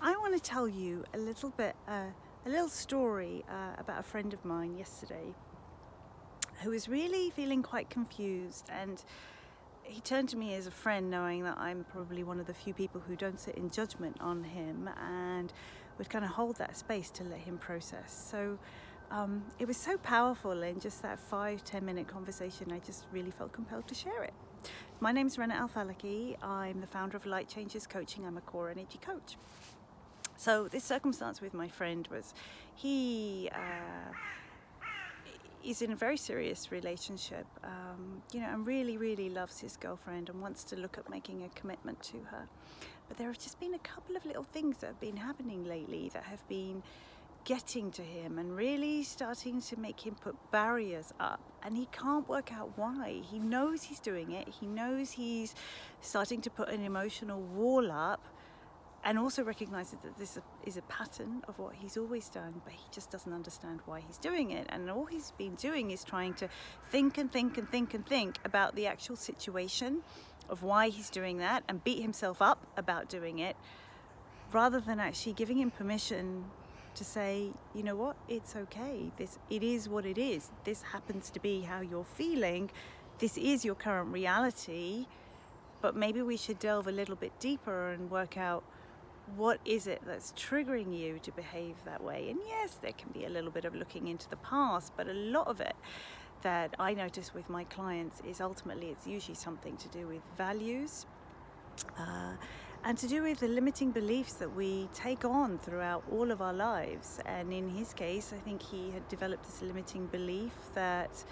I want to tell you a little story about a friend of mine yesterday who was really feeling quite confused, and he turned to me as a friend, knowing that I'm probably one of the few people who don't sit in judgment on him and would kind of hold that space to let him process. So it was so powerful in just that 5-10 minute conversation. I just really felt compelled to share it. My name's Rana Al-Falaki. I'm the founder of Light Changes Coaching. I'm a core energy coach. So this circumstance with my friend was he is in a very serious relationship, and really loves his girlfriend and wants to look at making a commitment to her. But there have just been a couple of little things that have been happening lately that have been getting to him and really starting to make him put barriers up, and he can't work out why. He knows he's doing it. He knows he's starting to put an emotional wall up, and also recognizes that this is a pattern of what he's always done, but he just doesn't understand why he's doing it. And all he's been doing is trying to think about the actual situation of why he's doing that and beat himself up about doing it, rather than actually giving him permission to say, you know what, it's okay. It is what it is. This happens to be how you're feeling. This is your current reality, but maybe we should delve a little bit deeper and work out what is it that's triggering you to behave that way. And yes, there can be a little bit of looking into the past, but a lot of it that I notice with my clients is ultimately it's usually something to do with values, and to do with the limiting beliefs that we take on throughout all of our lives. And in his case, I think he had developed this limiting belief that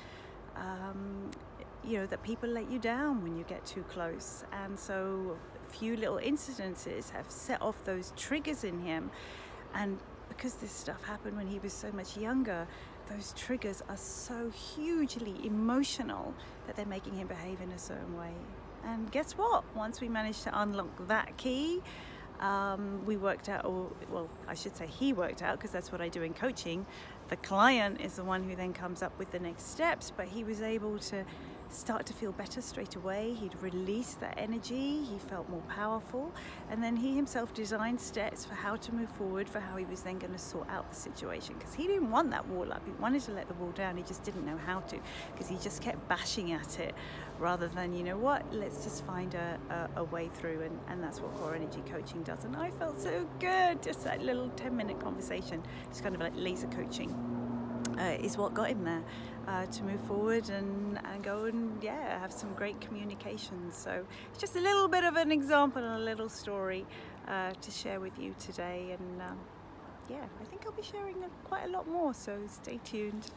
that people let you down when you get too close. And so a few little incidences have set off those triggers in him. And because this stuff happened when he was so much younger, those triggers are so hugely emotional that they're making him behave in a certain way. And guess what? Once we managed to unlock that key, we worked out, I should say he worked out, because that's what I do in coaching. The client is the one who then comes up with the next steps, but he was able to start to feel better straight away. He'd released that energy, he felt more powerful, and then he himself designed steps for how to move forward, for how he was then going to sort out the situation, because he didn't want that wall up. He wanted to let the wall down, he just didn't know how to, because he just kept bashing at it rather than, you know what, let's just find a way through. And that's what core energy coaching does. And I felt so good, just that little 10-minute conversation, just kind of like laser coaching, is what got him there, to move forward and go and have some great communication. So it's just a little bit of an example and a little story to share with you today. And I think I'll be sharing quite a lot more, so stay tuned.